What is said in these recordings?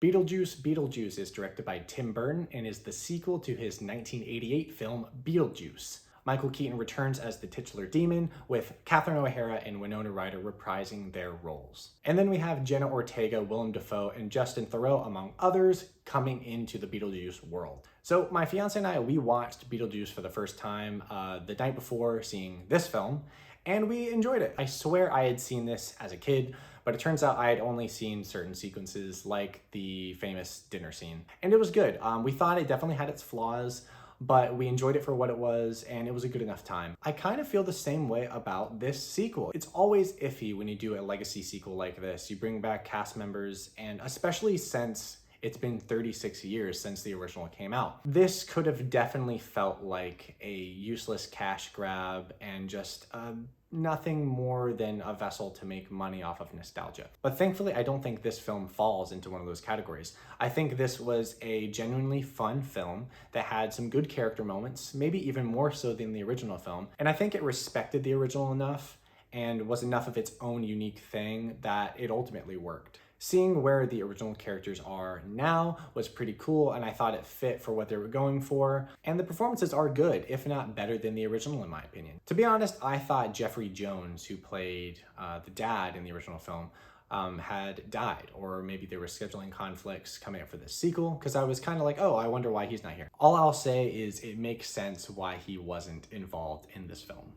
Beetlejuice Beetlejuice is directed by Tim Burton and is the sequel to his 1988 film Beetlejuice. Michael Keaton returns as the titular demon, with Catherine O'Hara and Winona Ryder reprising their roles. And then we have Jenna Ortega, Willem Dafoe, and Justin Theroux, among others, coming into the Beetlejuice world. So my fiance and I, we watched Beetlejuice for the first time the night before seeing this film, and we enjoyed it. I swear I had seen this as a kid, but it turns out I had only seen certain sequences like the famous dinner scene. And it was good. We thought it definitely had its flaws, but we enjoyed it for what it was, and it was a good enough time. I kind of feel the same way about this sequel. It's always iffy when you do a legacy sequel like this. You bring back cast members, and especially since it's been 36 years since the original came out. This could have definitely felt like a useless cash grab and just nothing more than a vessel to make money off of nostalgia. But thankfully, I don't think this film falls into one of those categories. I think this was a genuinely fun film that had some good character moments, maybe even more so than the original film. And I think it respected the original enough and was enough of its own unique thing that it ultimately worked. Seeing where the original characters are now was pretty cool, and I thought it fit for what they were going for. And the performances are good, if not better than the original in my opinion. To be honest, I thought Jeffrey Jones, who played the dad in the original film, had died, or maybe there were scheduling conflicts coming up for this sequel, because I was kind of like, oh, I wonder why he's not here. All I'll say is it makes sense why he wasn't involved in this film.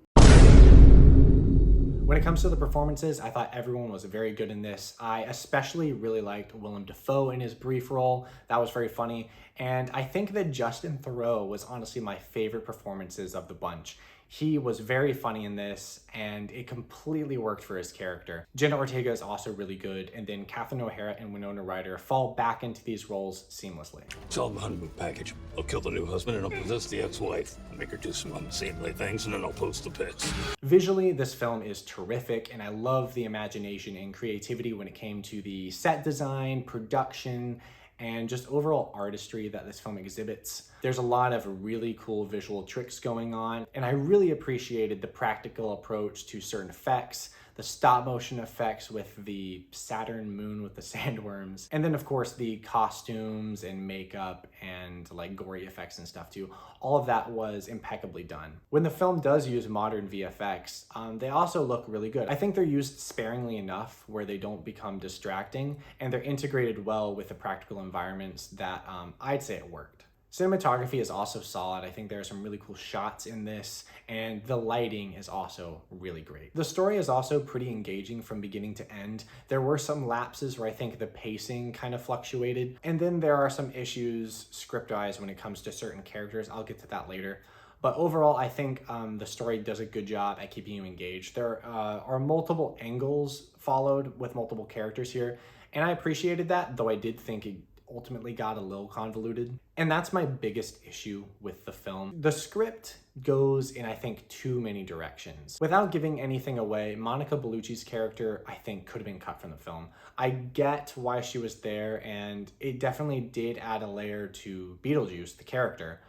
When it comes to the performances, I thought everyone was very good in this. I especially really liked Willem Dafoe in his brief role. That was very funny. And I think that Justin Theroux was honestly my favorite performances of the bunch. He was very funny in this, and it completely worked for his character. Jenna Ortega is also really good, and then Catherine O'Hara and Winona Ryder fall back into these roles seamlessly. Sell the honeymoon package. I'll kill the new husband and I'll possess the ex-wife. I'll make her do some unseemly things and then I'll post the pics. Visually, this film is terrific, and I love the imagination and creativity when it came to the set design, production, and just overall artistry that this film exhibits. There's a lot of really cool visual tricks going on, and I really appreciated the practical approach to certain effects, the stop motion effects with the Saturn moon with the sandworms, and then of course the costumes and makeup and like gory effects and stuff too. All of that was impeccably done. When the film does use modern VFX, they also look really good. I think they're used sparingly enough where they don't become distracting, and they're integrated well with the practical environments that I'd say it worked. Cinematography is also solid. I think there are some really cool shots in this, and the lighting is also really great. The story is also pretty engaging from beginning to end. There were some lapses where I think the pacing kind of fluctuated, and then there are some issues script-wise when it comes to certain characters. I'll get to that later. But overall, I think the story does a good job at keeping you engaged. There are multiple angles followed with multiple characters here, and I appreciated that, though I did think it ultimately got a little convoluted. And that's my biggest issue with the film. The script goes in, I think, too many directions. Without giving anything away, Monica Bellucci's character, I think, could have been cut from the film. I get why she was there, and it definitely did add a layer to Beetlejuice, the character,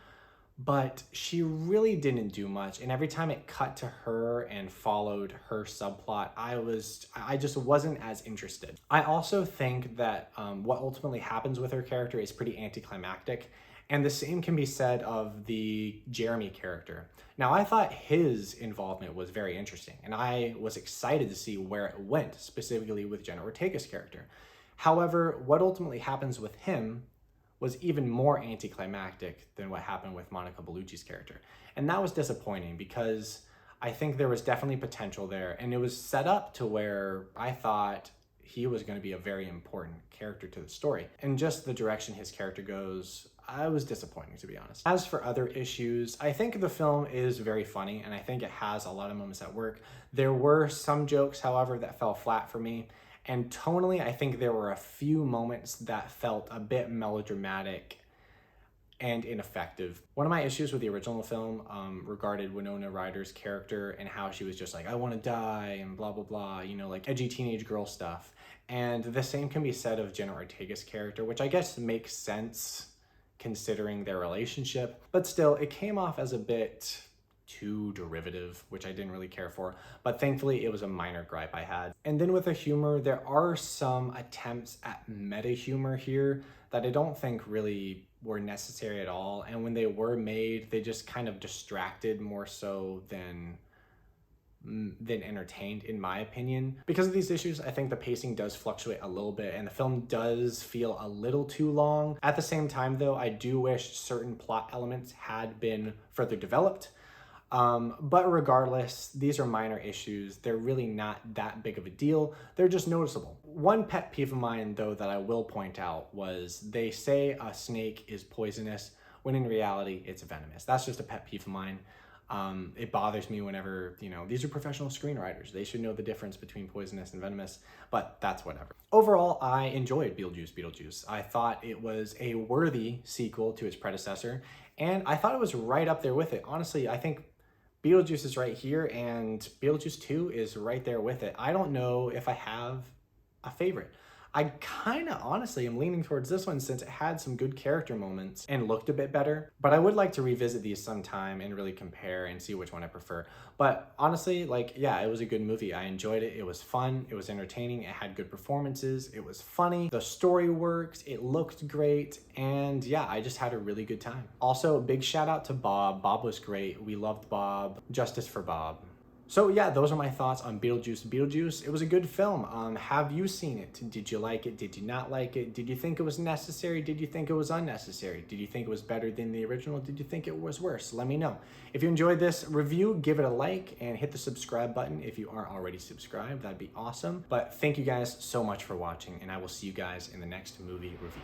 but she really didn't do much. And every time it cut to her and followed her subplot, I just wasn't as interested. I also think that what ultimately happens with her character is pretty anticlimactic, and the same can be said of the Jeremy character. Now, I thought his involvement was very interesting, and I was excited to see where it went, specifically with Jenna Ortega's character. However, what ultimately happens with him was even more anticlimactic than what happened with Monica Bellucci's character. And that was disappointing because I think there was definitely potential there, and it was set up to where I thought he was going to be a very important character to the story. And just the direction his character goes, I was disappointing, to be honest. As for other issues, I think the film is very funny, and I think it has a lot of moments that work. There were some jokes, however, that fell flat for me. And tonally, I think there were a few moments that felt a bit melodramatic and ineffective. One of my issues with the original film regarded Winona Ryder's character and how she was just like, I want to die and blah, blah, blah, you know, like edgy teenage girl stuff. And the same can be said of Jenna Ortega's character, which I guess makes sense considering their relationship. But still, it came off as a bit too derivative, which I didn't really care for, but thankfully it was a minor gripe I had. And then with the humor, there are some attempts at meta humor here that I don't think really were necessary at all, and when they were made, they just kind of distracted more so than entertained, in my opinion. Because of these issues, I think the pacing does fluctuate a little bit and the film does feel a little too long. At the same time though, I do wish certain plot elements had been further developed. But regardless, these are minor issues. They're really not that big of a deal. They're just noticeable. One pet peeve of mine though that I will point out was they say a snake is poisonous when in reality it's venomous. That's just a pet peeve of mine. It bothers me whenever, these are professional screenwriters. They should know the difference between poisonous and venomous, but that's whatever. Overall, I enjoyed Beetlejuice Beetlejuice. I thought it was a worthy sequel to its predecessor, and I thought it was right up there with it. Honestly, I think Beetlejuice is right here, and Beetlejuice 2 is right there with it. I don't know if I have a favorite. I kind of honestly am leaning towards this one since it had some good character moments and looked a bit better, but I would like to revisit these sometime and really compare and see which one I prefer. But honestly, it was a good movie. I enjoyed it. It was fun. It was entertaining. It had good performances. It was funny. The story worked. It looked great. And yeah, I just had a really good time. Also, big shout out to Bob. Bob was great. We loved Bob. Justice for Bob. So yeah, those are my thoughts on Beetlejuice Beetlejuice. It was a good film. Have you seen it? Did you like it? Did you not like it? Did you think it was necessary? Did you think it was unnecessary? Did you think it was better than the original? Did you think it was worse? Let me know. If you enjoyed this review, give it a like and hit the subscribe button if you aren't already subscribed. That'd be awesome. But thank you guys so much for watching, and I will see you guys in the next movie review.